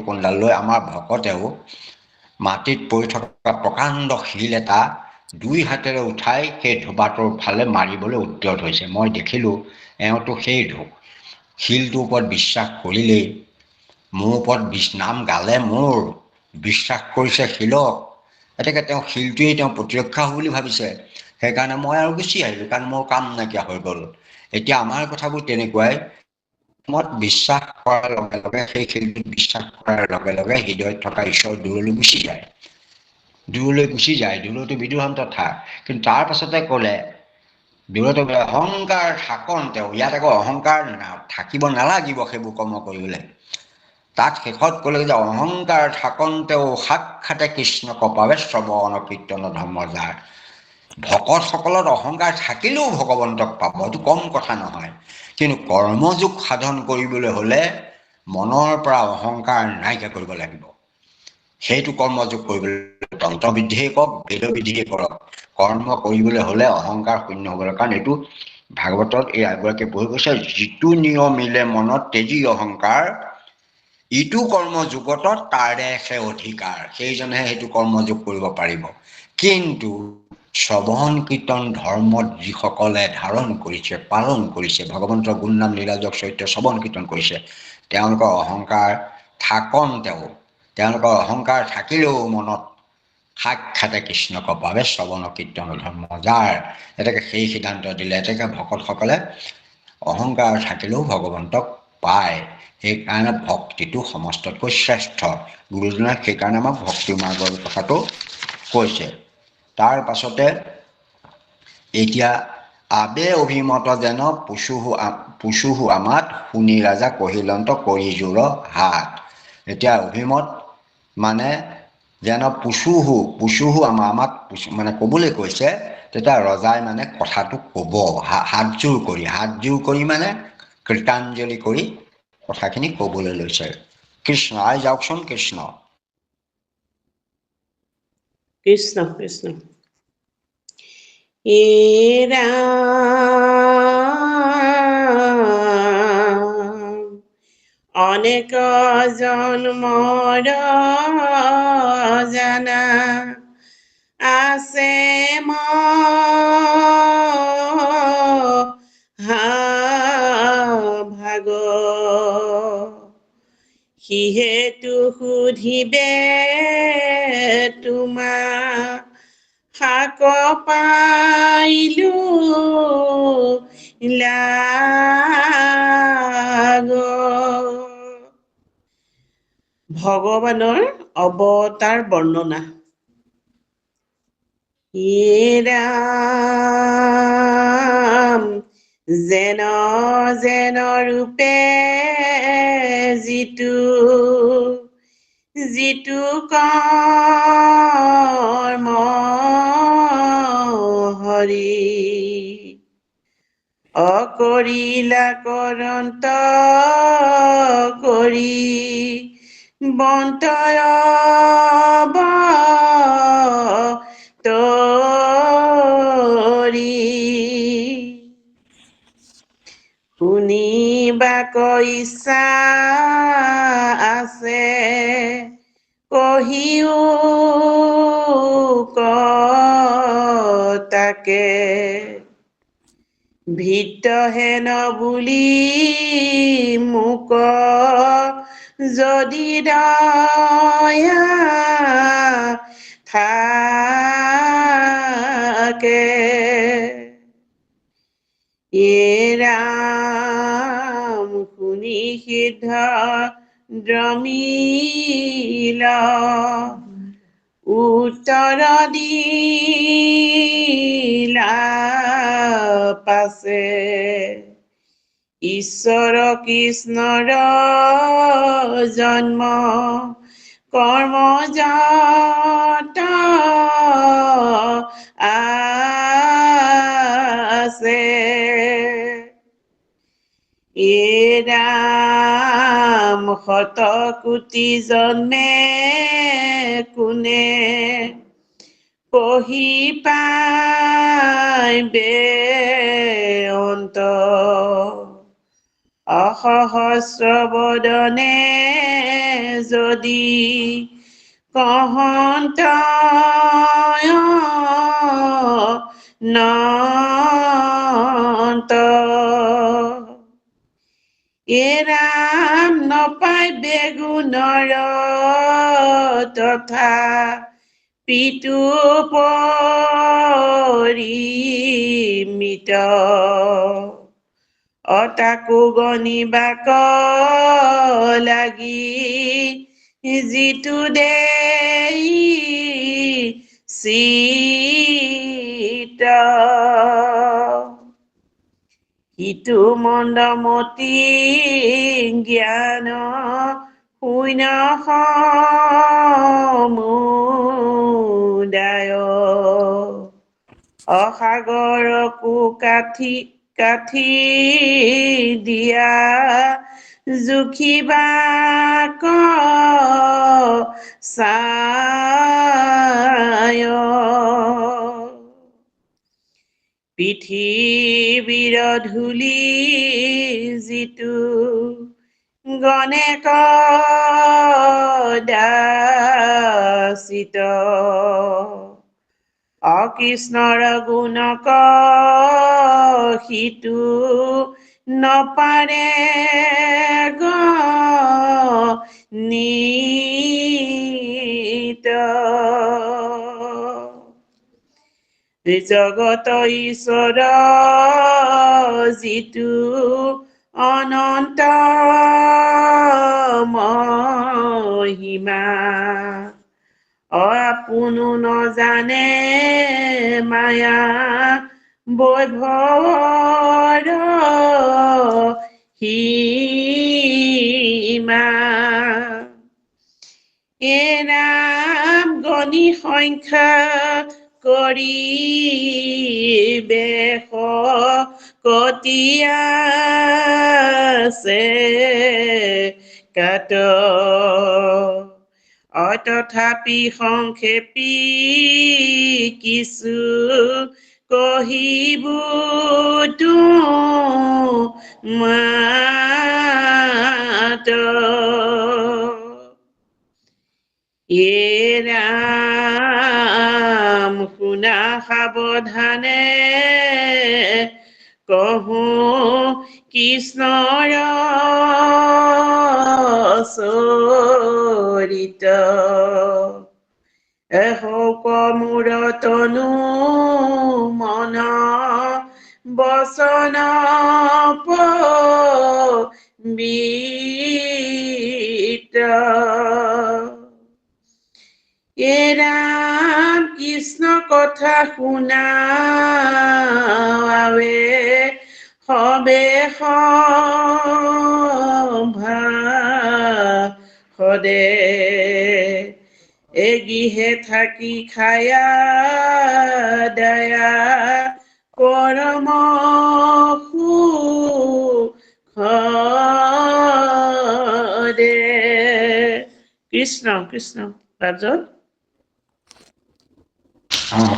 কোণডাল লৈ আমাৰ ভকতেও মাটিত পৰি থকা প্ৰকাণ্ড শিল এটা 2 হাতেৰে উঠাই সেই ধোবাটোৰ ফালে মাৰিবলৈ উদ্যত হৈছে। মই দেখিলোঁ এওঁতো সেই শিলটোৰ ওপৰত বিশ্বাস কৰিলেই, মোৰ ওপৰত নাম গালে, মোৰ বিশ্বাস কৰিছে শিলক, গতিকে তেওঁ শিলটোৱেই তেওঁ প্ৰতিৰক্ষা হ'ব বুলি ভাবিছে। সেইকাৰণে মই আৰু গুচি আহিলোঁ, কাৰণ মোৰ কাম নাইকিয়া হৈ গ'ল। এতিয়া আমাৰ কথাবোৰ তেনেকুৱাই, মত বিশ্বাস কৰাৰ লগে লগে, সেই শিলটোত বিশ্বাস কৰাৰ লগে লগে হৃদয়ত থকা ঈশ্বৰ দূৰলৈ গুচি যায়, দূৰলৈতো বিদুৰন্ত ঠাই। কিন্তু তাৰ পাছতে ক'লে দূৰতে বোলে অহংকাৰ থাকন তেওঁ, ইয়াত আকৌ অহংকাৰ থাকিব নালাগিব সেইবোৰ কৰ্ম কৰিবলৈ। তাত শেষত ক'লে যে অহংকাৰ থাকন্তেও সাক্ষাতে কৃষ্ণক পাৱে শ্ৰৱণ কীৰ্তন ধৰ্ম যাৰ। ভকতসকলত অহংকাৰ থাকিলেও ভগৱন্তক পাব, এইটো কম কথা নহয়। কিন্তু কৰ্মযোগ সাধন কৰিবলৈ হ'লে মনৰ পৰা অহংকাৰ নাইকিয়া কৰিব লাগিব। সেইটো কৰ্মযোগ কৰিবলৈ তন্ত্ৰবিধিয়ে কওক, বেদবিধিয়ে কৰক, কৰ্ম কৰিবলৈ হ'লে অহংকাৰ শূন্য হ'ব লাগে। কাৰণ এইটো ভাগৱতত এই আগৰাকীয়ে পঢ়ি কৈছে, যিটো নিয়মিলে মনত তেজি অহংকাৰ, ইটো কৰ্মযোগত তাৰে সে অধিকাৰ, সেইজনেহে সেইটো কৰ্মযোগ কৰিব পাৰিব। কিন্তু শ্ৰৱণ কীৰ্তন ধৰ্মত যিসকলে ধাৰণ কৰিছে, পালন কৰিছে, ভগৱন্তৰ গুণ নাম লীলাজক চৰিত্ৰ শ্ৰৱণ কীৰ্তন কৰিছে, তেওঁলোকৰ অহংকাৰ তেওঁলোকৰ অহংকাৰ থাকিলেও মনত সাক্ষাতে কৃষ্ণক পাৱে শ্ৰৱণ কীৰ্তন ধৰ্ম যাৰ। এতেকে সেই সিদ্ধান্ত দিলে, এতেকে ভকতসকলে অহংকাৰ থাকিলেও ভগৱন্তক পায়। সেইকাৰণে ভক্তিটো সমস্ততকৈ শ্ৰেষ্ঠ। গুৰুজনাই সেইকাৰণে আমাক ভক্তি মাৰ্গৰ কথাটো কৈছে। তাৰ পাছতে এতিয়া আবে অভিমত যেন পুচুহু আমাত শুনি ৰাজা কহিলন্ত কৰি জোৰ হাত। এতিয়া অভিমত মানে যেন পুচুহু আমাক মানে ক'বলৈ কৈছে। তেতিয়া ৰজাই মানে কথাটো ক'ব হাতযোৰ কৰি মানে কৃতাঞ্জলি কৰি কথাখিনি ক'বলৈ লৈছে। কৃষ্ণ আই যাওকচোন। কৃষ্ণ কৃষ্ণ কৃষ্ণ। এ ৰাম অনেক জন্মৰ জানা আছে ভাগ, সিহেতু সুধিবে তোমাক শাক পাইলো লাগ। ভগৱানৰ অৱতাৰ বৰ্ণনা। হে ৰাম যেন যেন ৰূপে যিটো কৰ্ম হৰি অকৰিলা কৰন্ত কৰি বন্তয় তৰি শুনিবাক ইচ্ছা আছে কহিও তাকে ভিতহেন বুলি মোক যদি দয়া থাকে। এ ৰাম শুনি সিদ্ধ দ্ৰমিল উত্তৰ দিলা পাছে ঈশ্বৰ কৃষ্ণৰ জন্ম কৰ্ম জাত আছে। এ ৰাম শত কোটি জন্মে কোনে পঢ়ি পাইবে অন্ত অসহস্ৰ বদনে যদি কহন্ত নন্ত এৰাম নপাই বেগুনৰ তথা পিতু পৰিমিত অতাকু গণিবাক লাগি যিটো দেই চিত সিটো মন্দমতি জ্ঞান শূন্য সমুদায় অসাগৰকো কাঠি দিয়া জুখিবাক চায় পৃথিৱীৰ ধূলি যিটো গণেক দাসিত অকৃষ্ণৰ গুণক সিটো নপাৰে গণিত জগত ঈশ্বৰ যিটো অনন্ত মহিমা আপোনো নজানে মায়া বৈভৱৰ সীমা এৰাম গণি সংখ্যা কৰি বেশ কতিয়া আছে কাত তথাপি সংক্ষেপী কিছু কহিব মাত এৰাম শুনা সাৱধানে কহো কৃষ্ণৰ চৰিত এহক মোৰ তনু মন বচন পবিত্ৰ এৰাম কৃষ্ণ কথা শুনা সবে সদে এগিহে থাকি খায়া দয়া পৰম সুখদে কৃষ্ণ কৃষ্ণ ৰাজন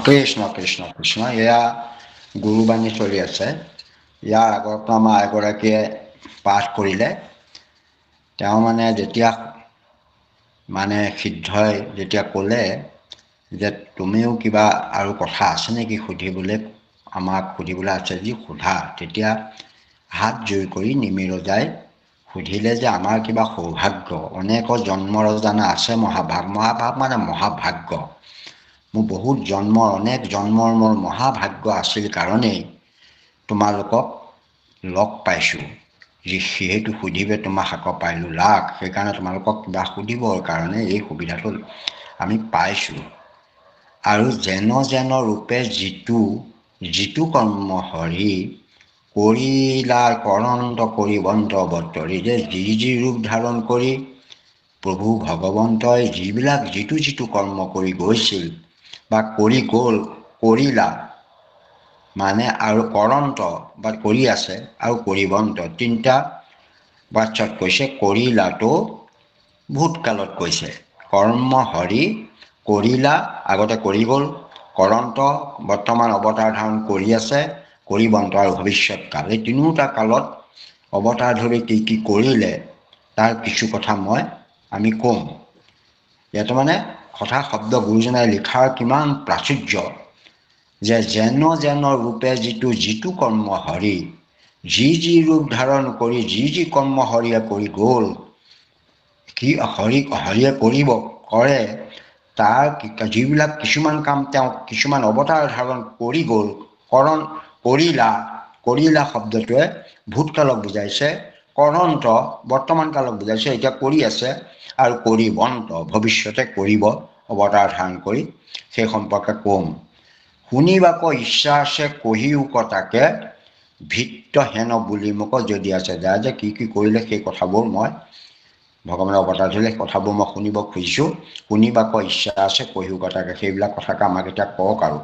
কৃষ্ণ কৃষ্ণ কৃষ্ণ এয়া গুৰুবাণী চলি আছে। ইয়াৰ আগত আমাৰ এগৰাকীয়ে পাঠ কৰিলে। তেওঁ মানে যেতিয়া সিদ্ধই যেতিয়া ক'লে যে তুমিও কিবা আৰু কথা আছে নেকি সুধিবলৈ, আমাক সুধিবলৈ আছে যি সোধা, তেতিয়া হাত জোৰ কৰি নিমিৰজাই সুধিলে যে আমাৰ কিবা সৌভাগ্য, অনেক জন্মৰ জানা আছে মহাভাগ মানে মহাভাগ্য। মোৰ বহুত জন্মৰ, অনেক জন্মৰ মোৰ মহাভাগ্য আছিল কাৰণেই তোমালোকক লগ পাইছোঁ। যিহেতু সুধিবে তোমাক শাক পাইলোঁ লাখ, সেইকাৰণে তোমালোকক কিবা সুধিবৰ কাৰণে এই সুবিধাটো আমি পাইছোঁ। আৰু যেন ৰূপে যিটো কৰ্ম হৰি কৰিলাৰ কৰন্ত কৰিবন্ত বতৰি, যে যি ৰূপ ধাৰণ কৰি প্ৰভু ভগৱন্তই যিটো কৰ্ম কৰি গৈছিল বা কৰি গ'ল, কৰিলা মানে আৰু কৰন্ত বা কৰি আছে আৰু কৰিবন্ত, তিনিটা বাচ্চাত কৈছে। কৰিলাটো ভূতকালত কৈছে, কৰ্ম হৰি কৰিলা আগতে কৰি গ'ল, কৰন্ত বৰ্তমান অৱতাৰ ধাৰণ কৰি আছে, কৰিবন্ত আৰু ভৱিষ্যত কাল, এই তিনিওটা কালত অৱতাৰ ধৰি কি কৰিলে তাৰ কিছু কথা মই আমি কওঁ। ইয়াত মানে কথা শব্দ গুৰুজনাই লিখাৰ কিমান প্ৰাচুৰ্য, যে যেন যেন ৰূপে যিটো কৰ্ম হৰি, যি ৰূপ ধাৰণ কৰি যি কৰ্ম হৰিয়ে কৰি গ'ল, কি হৰিয়ে কৰে, তাৰ যিবিলাক কিছুমান কাম তেওঁ কিছুমান অৱতাৰ ধাৰণ কৰি গ'ল, কৰিলা শব্দটোৱে ভূতকালক বুজাইছে, কৰন্ত বৰ্তমান কালক বুজাইছে, এতিয়া কৰি আছে, আৰু কৰিবন্ত ভৱিষ্যতে কৰিব অৱতাৰ ধাৰণ কৰি, সেই সম্পৰ্কে কম। শুনিবাক ইচ্ছা আছে কহিও তাকে, ভিত্ত হেন বুলি মোক যদি আছে, যায় যে কি কৰিলে সেই কথাবোৰ মই ভগৱানৰ অৱতাৰ ধৰিলে কথাবোৰ মই শুনিব খুজিছোঁ, শুনিবাক ইচ্ছা আছে কহিও তাকে, সেইবিলাক কথাকে আমাক এতিয়া কওক। আৰু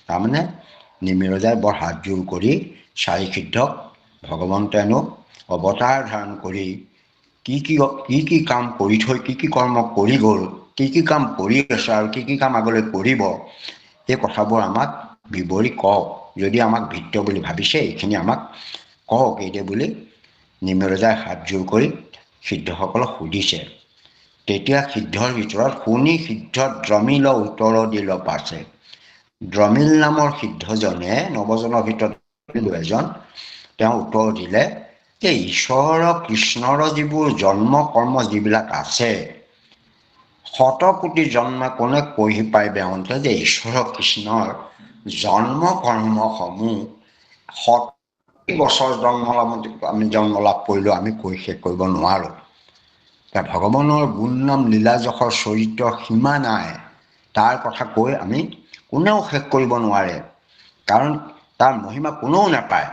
তাৰমানে নিমিৰজাই বৰ হাতযোৰ কৰি চাৰি সিদ্ধক ভগৱন্তইনো অৱতাৰ ধাৰণ কৰি কি কাম কৰি থৈ কি কৰ্ম কৰি গ'ল, কি কাম কৰি আছে আৰু কি কাম আগলৈ কৰিব, এই কথাবোৰ আমাক বিৱৰি কওক। যদি আমাক ভিত্ত বুলি ভাবিছে এইখিনি আমাক কওক এইদে বুলি নিমিৰজাই হাতযোৰ কৰি সিদ্ধসকলক সুধিছে। তেতিয়া সিদ্ধৰ ভিতৰত শুনি সিদ্ধ দ্ৰমিল উত্তৰ দিল পাছে। দ্ৰমিল নামৰ সিদ্ধজনে নৱজনৰ ভিতৰত এজন, তেওঁ উত্তৰ দিলে যে ঈশ্বৰ কৃষ্ণৰ যিবোৰ জন্ম কৰ্ম যিবিলাক আছে, শতকোটি জন্ম কোনে কৈ পাৰিবে অন্তে, যে ঈশ্বৰ কৃষ্ণৰ জন্ম কৰ্মসমূহ বছৰ আমি জন্ম লাভ কৰিলেও আমি কৈ শেষ কৰিব নোৱাৰোঁ। ভগৱানৰ গুণ নাম লীলা যশৰ চৰিত্ৰ সীমা নাই, তাৰ কথা কৈ আমি কোনেও শেষ কৰিব নোৱাৰে, কাৰণ তাৰ মহিমা কোনেও নাপায়।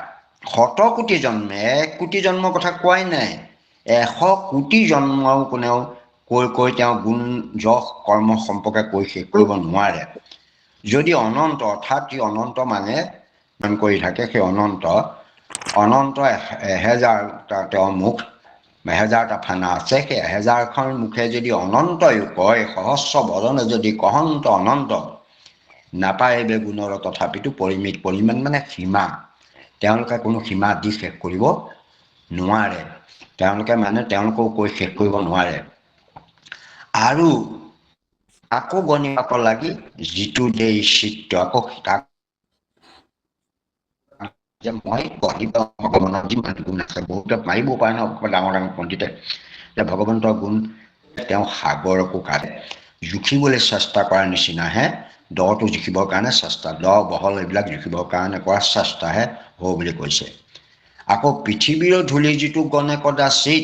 শতকোটি জন্মে, 1 কোটি জন্মৰ কথা কোৱাই নাই, 100 কোটি জন্মও কোনেও কৈ তেওঁ গুণ যশ কৰ্ম সম্পৰ্কে কৈ শেষ কৰিব নোৱাৰে। যদি অনন্ত, অৰ্থাৎ যি অনন্ত মানে কৰি থাকে, সেই অনন্ত 1000টা তেওঁৰ মুখ, 1000টা ফানা আছে, সেই 1000খন মুখে যদি অনন্তই কয়, সহস্ৰ বদনে যদি কহন্ত অনন্ত, নাপায়বে গুণৰ তথাপিতো পৰিমাণ মানে সীমা, তেওঁলোকে কোনো সীমা দি শেষ কৰিব নোৱাৰে, তেওঁলোকেও কৈ শেষ কৰিব নোৱাৰে। আৰু আকৌ গণিব লাগি যিটো দেই চিত্ৰ, আকৌ তাক যে মই গণিব ভগৱানৰ যিমান গুণ আছে, বহুতে মাৰিব পাৰে ন ডাঙৰ পণ্ডিতে, যে ভগৱন্তৰ গুণ তেওঁ সাগৰকো কাঢ়ে, জুখিবলৈ চেষ্টা কৰাৰ নিচিনাহে, দটো জুখিবৰ কাৰণে চেষ্টা, বহল এইবিলাক জুখিবৰ কাৰণে কৰা চেষ্টাহে হ'ব বুলি কৈছে। আকৌ পৃথিৱীৰ ধূলি যিটো গণে কদাচিত,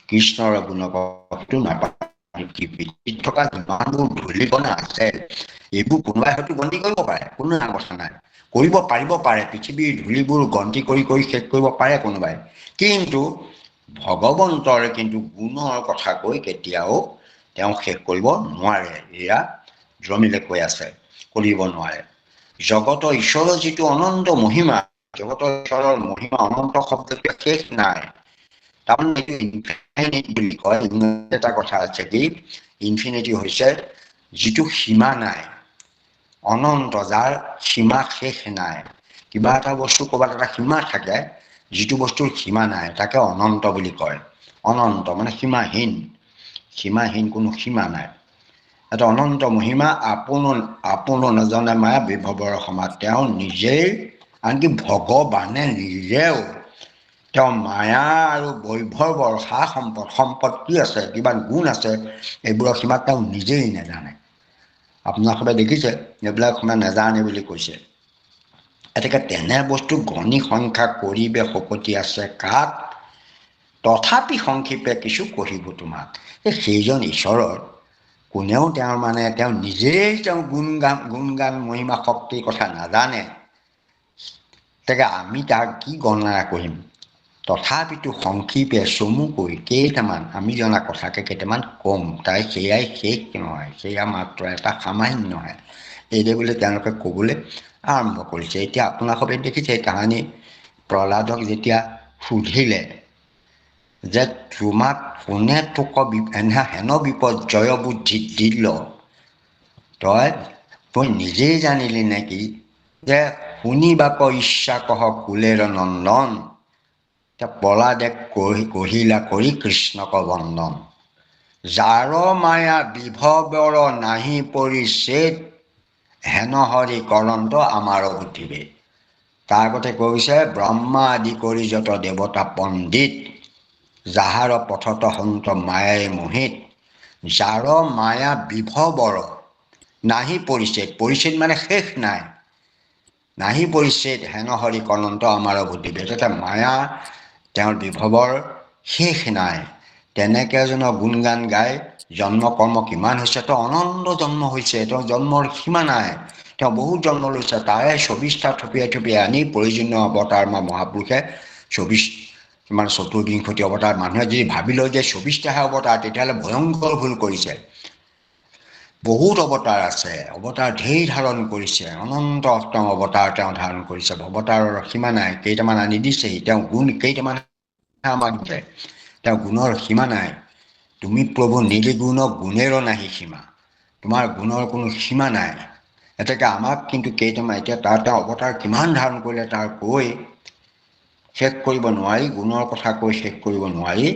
কৃষ্ণৰ গুণটো নাপায়। পৃথিৱীত থকা যিমানবোৰ ধূলিকণা আছে, এইবোৰ কোনোবাই হয়তো গন্তি কৰিব পাৰে, কোনো ডাঙৰ কথা নাই, কৰিব পাৰিব পাৰে, পৃথিৱীৰ ধূলিবোৰ গন্তি কৰি শেষ কৰিব পাৰে কোনোবাই, কিন্তু ভগৱন্তৰ কিন্তু গুণৰ কথা কৈ কেতিয়াও তেওঁ শেষ কৰিব নোৱাৰে। এয়া দ্ৰমিলে কৈ আছে, কৰিব নোৱাৰে। জগতৰ ঈশ্বৰৰ যিটো অনন্ত মহিমা, জগতৰ ঈশ্বৰৰ মহিমা অনন্ত শব্দটো শেষ নাই, তাৰমানে ইনফিনিটি বুলি কয়। এটা কথা আছে কি, ইনফিনিটি হৈছে যিটো সীমা নাই, অনন্ত, যাৰ সীমা শেষ নাই। কিবা এটা বস্তু ক'ৰবাত এটা সীমা থাকে, যিটো বস্তুৰ সীমা নাই তাকে অনন্ত বুলি কয়। অনন্ত মানে সীমাহীন, কোনো সীমা নাই। এটা অনন্ত মহিমা, আপোন নজনে মায়া বিভৱৰ সমাজ, তেওঁ নিজেই, আনকি ভগৱানে নিজেও তেওঁ মায়া আৰু বৈভৱৰ সম্পদ কি আছে, কিবা গুণ আছে, এইবোৰৰ সীমা তেওঁ নিজেই নাজানে। আপোনালোকে দেখিছে, এইবিলাক সীমা নাজানে বুলি কৈছে। এতেকে তেনে বস্তু গণি সংখ্যা কৰিবে শপতি আছে কাত, তথাপি সংক্ষেপে কিছু কহিব তোমাক। সেইজন ঈশ্বৰৰ কোনেও তেওঁ নিজেই গুণ গান মহিমা শক্তিৰ কথা নাজানে, তাকে আমি তাক কি গণনা কৰিম। তথাপিতো সংক্ষেপে চমুকৈ কেইটামান আমি জনা কথাকে কেইটামান কম, সেয়াই শেষ নহয়, সেয়া মাত্ৰ এটা সামান্যহে, এইদৰে বুলি তেওঁলোকে ক'বলৈ আৰম্ভ কৰিছে। এতিয়া আপোনালোকে দেখিছে কাহানী, প্ৰহ্লাদক যেতিয়া সুধিলে যে তোমাক কোনে তোক হেন বিপৰ্যয় বুদ্ধি দিল, তই নিজেই জানিলি নেকি যে শুনিবাক ইচ্ছা কহ কুলেৰ নন্দন, প্ৰহ্লাদে কহিলা কৰি কৃষ্ণক বন্দন। যাৰ মায়া বিভৱৰ নাহি পৰিচ্ছেদ হেন হৰি কৰন্ত আমাৰ বুদ্ধিবে। তাৰ আগতে কৈছে ব্ৰহ্মা আদি কৰি যত দেৱতা পণ্ডিত, যাহাৰ পথত সন্ত মায়াই মোহিত, যাৰ মায়া বিভৱৰ নাহি পৰিচ্ছেদ, পৰিচ্ছেদ মানে শেষ নাই, নাহি পৰিচ্ছেদ হেন হৰি অনন্ত আমাৰ বুদ্ধিবে। এটা মায়া তেওঁৰ বিভৱৰ শেষ নাই, তেনেকৈ এজনৰ গুণগান গাই জন্ম কৰ্ম কিমান হৈছে, তেওঁ অনন্ত জন্ম হৈছে, তেওঁ জন্মৰ সীমা নাই, তেওঁ বহুত জন্ম লৈছে, তাৰে 24টা থপিয়াই থপিয়াই আনি প্ৰয়োজনীয় অৱতাৰ আমাৰ মহাপুৰুষে 24 মানে চতুৰ্বিংশতি অৱতাৰ। মানুহে যদি ভাবি লয় যে 24টাহে অৱতাৰ, তেতিয়াহ'লে ভয়ংকৰ ভুল কৰিছে। বহুত অৱতাৰ আছে, অৱতাৰ ঢেৰ ধাৰণ কৰিছে, অনন্ত অষ্টম অৱতাৰ তেওঁ ধাৰণ কৰিছে, অৱতাৰৰ সীমা নাই। কেইটামান আনি দিছেহি, তেওঁ গুণ কেইটামান আমাক দিছে, তেওঁ গুণৰ সীমা নাই। তুমি প্ৰভু নিৰ্গুণ গুণেৰ নাহি সীমা, তোমাৰ গুণৰ কোনো সীমা নাই। এতেকে আমাক কিন্তু কেইটামান এতিয়া তেওঁ অৱতাৰ কিমান ধাৰণ কৰিলে তাৰ কৈ শেষ কৰিব নোৱাৰি, গুণৰ কথা কৈ শেষ কৰিব নোৱাৰি।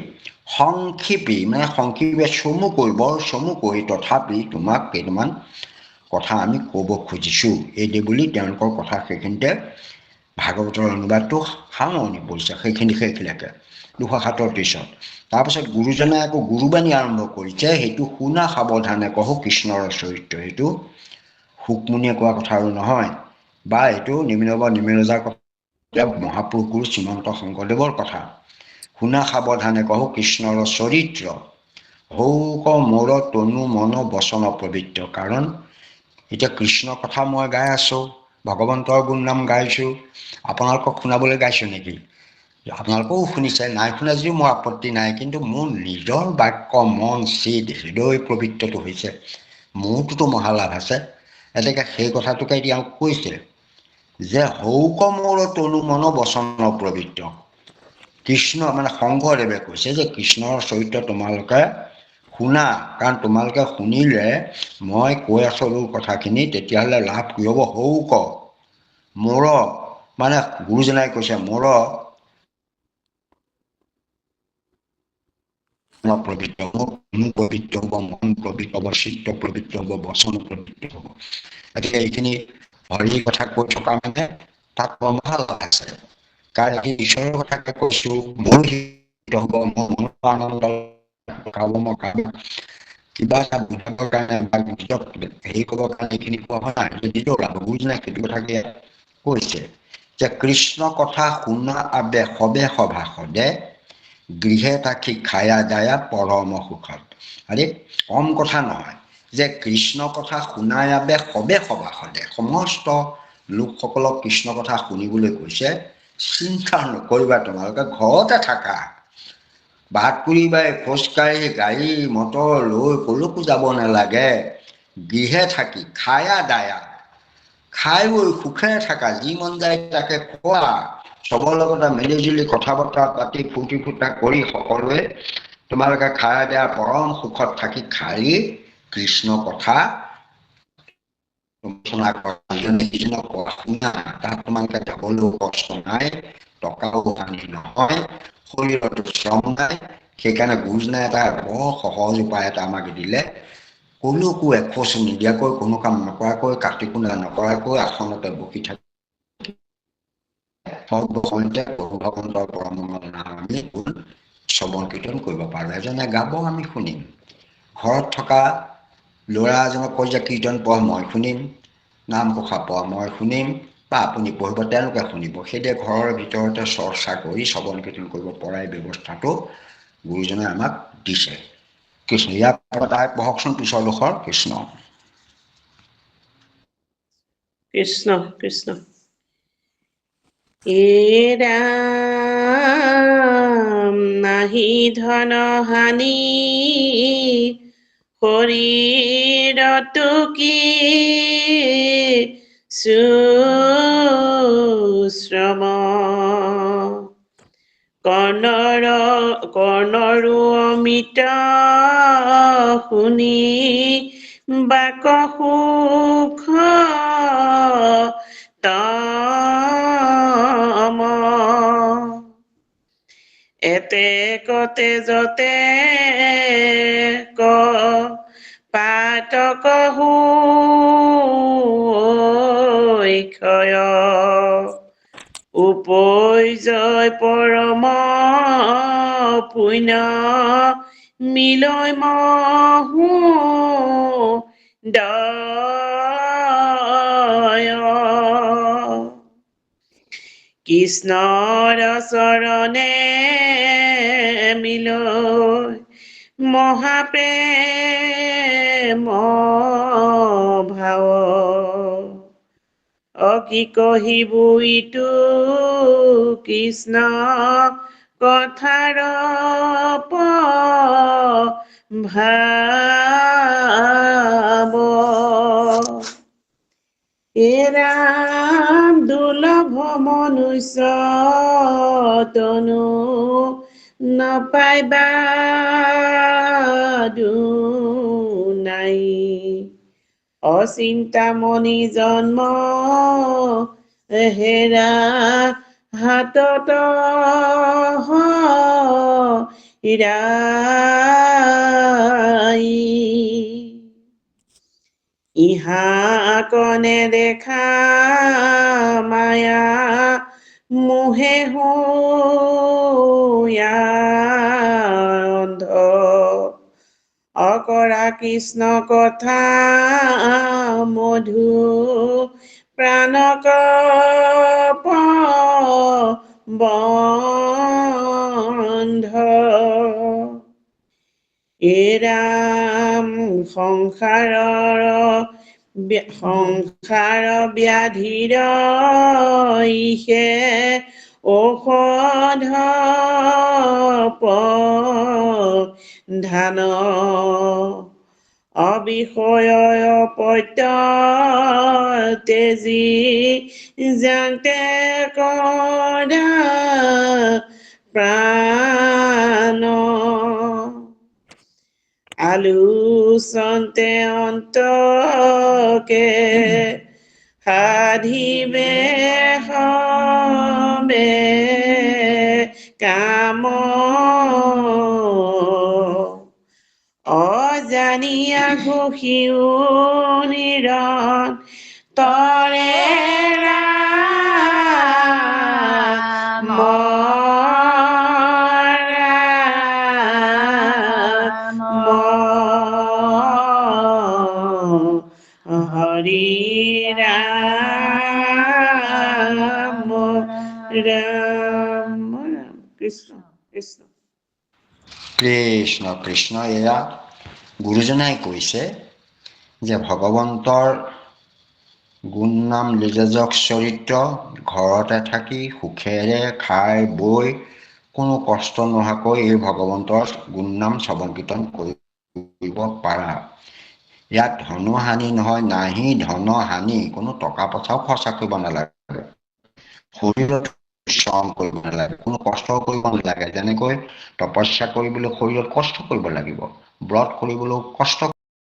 সংক্ষিপী মানে সংক্ষিপে চমুকৈ, বৰ চমুকৈ তথাপি তোমাক কেইটামান কথা আমি ক'ব খুজিছোঁ, এই বুলি তেওঁলোকৰ কথা সেইখিনিতে ভাগৱতৰ অনুবাদটো সামৰণি পৰিছে, সেইখিনি শেষলৈকে 237। তাৰপাছত গুৰুজনাই আকৌ গুৰুবাণী আৰম্ভ কৰিছে, সেইটো শুনা সাৱধানে কহো কৃষ্ণৰ চৰিত্ৰ। সেইটো শুকমুনিয়ে কোৱা কথা আৰু নহয়, বা এইটো নিমিৰজাৰ কথা, মহাপুৰুষ গুৰু শ্ৰীমন্ত শংকৰদেৱৰ কথা। শুনা সাৱধানে কহো কৃষ্ণৰ চৰিত্ৰ, হৌক মোৰ তনু মন বচন পবিত্ৰ। কাৰণ এতিয়া কৃষ্ণৰ কথা মই গাই আছোঁ, ভগৱন্তৰ গুণ নাম গাইছোঁ, আপোনালোকক শুনাবলৈ গাইছোঁ নেকি? আপোনালোকেও শুনিছে, নাই শুনা যদিও মোৰ আপত্তি নাই, কিন্তু মোৰ নিজৰ বাক্য মন চিত হৃদয় পবিত্ৰটো হৈছে, মোৰটোতো মহালাভ আছে। এনেকৈ সেই কথাটোকে এতিয়া কৈছে যে হৌক মোৰ তনু মন বচন পবিত্ৰ। কৃষ্ণ মানে শংকৰদেৱে কৈছে যে কৃষ্ণৰ চৰিত্ৰ তোমালোকে শুনা, কাৰণ তোমালোকে শুনিলে মই কৈ আছোঁ কথাখিনি, তেতিয়াহ'লে লাভ কি হ'ব? হৌক মোৰ মানে গুৰুজনাই কৈছে মোৰ পবিত্ৰ হ'ব, পবিত্ৰ হ'ব, মন পবিত্ৰ হ'ব, চিত্ত পবিত্ৰ হ'ব, বচন পবিত্ৰ হ'ব। গতিকে এইখিনি হৰিৰ কথা কৈ থকা মানে তাত ভাল আছে, কাৰণ এই ঈশ্বৰৰ কথাকে কৈছোঁ, মোৰ হ'ব, মোৰ মনৰ আনন্দ কাব, মই কাব কিবা এটা বুজাবৰ কাৰণে বা নিজক হেৰি কৰিবৰ কাৰণে এইখিনি কোৱা হোৱা নাই, নিজেও ওলাব। গুৰুজনাই সেইটো কথাকে কৈছে যে কৃষ্ণ কথা শুনা আবে সবে সভাসদে, গৃহে থাকি খায়া দায়া পৰম সুখত। আৰে কম কথা নহয় যে কৃষ্ণ কথা শুনাই আবে সবে সভাসদে, সমস্ত লোকসকলক কৃষ্ণ কথা শুনিবলৈ কৈছে। চিন্তা নকৰিবা, তোমালোকে ঘৰতে থাকা, বাট কৰিবাই, খোজকাঢ়ি গাড়ী মটৰ লৈ কলৈকো যাব নালাগে, গৃহে থাকি খায়া দায়া, খাই বৈ সুখেৰে থাকা, যি মন যায় তাকে খোৱা, চবৰ লগতে মিলি জুলি কথা বতৰা পাতি ফূৰ্তি ফুৰ্তা কৰি সকলোৱে তোমালোকে খায়া দায়া পৰম সুখত থাকি খালি কৃষ্ণ কথা শুনা, তাত তোমালোকে যাবলৈও কষ্ট নাই, টকাও পানী নহয়, শৰীৰতো শ্ৰম নাই। সেইকাৰণে গুৰুজনাই এটা বৰ সহজ উপায় এটা আমাক দিলে, কলৈকো এখোজ নিদিয়াকৈ, কোনো কাম নকৰাকৈ, কাটি কুন্দা নকৰাকৈ আসনতে বহি থাকি ভগৱন্তৰ পৰম নাম আমি শ্ৰৱণ কীৰ্তন কৰিব পাৰোঁ। এজনে গাব, আমি শুনিম। ঘৰত থকা ল'ৰা এজনক কৈ যে কীৰ্তন পঢ়, মই শুনিম, নামঘোষা পঢ়, মই শুনিম, বা আপুনি পঢ়িব, তেওঁলোকে শুনিব। সেইদৰে ঘৰৰ ভিতৰতে চৰ্চা কৰি শ্ৰৱণ কীৰ্তন কৰিব পৰাই ব্যৱস্থাটো গুৰুজনে আমাক দিছে। কৃষ্ণ ইয়াৰ তাই পঢ়কচোন পিছৰ লোকৰ। কৃষ্ণ কৃষ্ণ কৃষ্ণ। হে ৰাম নাহি ধন হানি, শৰীৰতো কি সুশ্ৰম, কৰ্ণৰো অমিত শুনি, বাক সুখ তম, এতে কতে যতে ক পাতক হৈ ক্ষয় উপজয় পৰম পুণ্য মিলয় মহো দয় কৃষ্ণৰ চৰণে মিলয় মহাপ্ৰেম ভাৱ কি কহিবু ইটো কৃষ্ণ কথাৰ ভাৱ ৰাম দুৰ্লভ মনুষ্য তনু নপাইবা নাই অচিন্তামণি জন্ম হেৰা হাতত ইহা কনে দেখা মায়া মোহে অন্ধ অকৰা কৃষ্ণ কথা মধু প্ৰাণক বন্ধ ৰাম সংসাৰ ব্যাধিৰ ইহে ঔষধ ধান অবিষয় পত্য তেজি জানতে কৰা প্ৰাণ আলোচন্তে অন্তকে সাধিবে হবে কাম অজানিয়া ঘোষিও নিৰণ তৰে ৰাম হৰি ৰাম ৰাম ৰাম কৃষ্ণ কৃষ্ণ কৃষ্ণ কৃষ্ণ এয়া গুৰুজনাই কৈছে যে ভগৱন্তৰ গুণ নাম লীলাজক চৰিত্ৰ ঘৰতে থাকি সুখেৰে খাই বৈ কোনো কষ্ট নোহোৱাকৈ এই ভগৱন্তৰ গুণ নাম শ্ৰৱণ কীৰ্তন কৰিব পাৰা। ইয়াত ধনো হানি নহয়, নাহি ধন হানি, কোনো টকা পইচাও খৰচা কৰিব নালাগে, শৰীৰত শ্ৰম কৰিব নালাগে, কোনো কষ্ট কৰিব নালাগে। যেনেকৈ তপস্যা কৰিবলৈ শৰীৰত কষ্ট কৰিব লাগিব, ব্ৰত কৰিবলৈও কষ্ট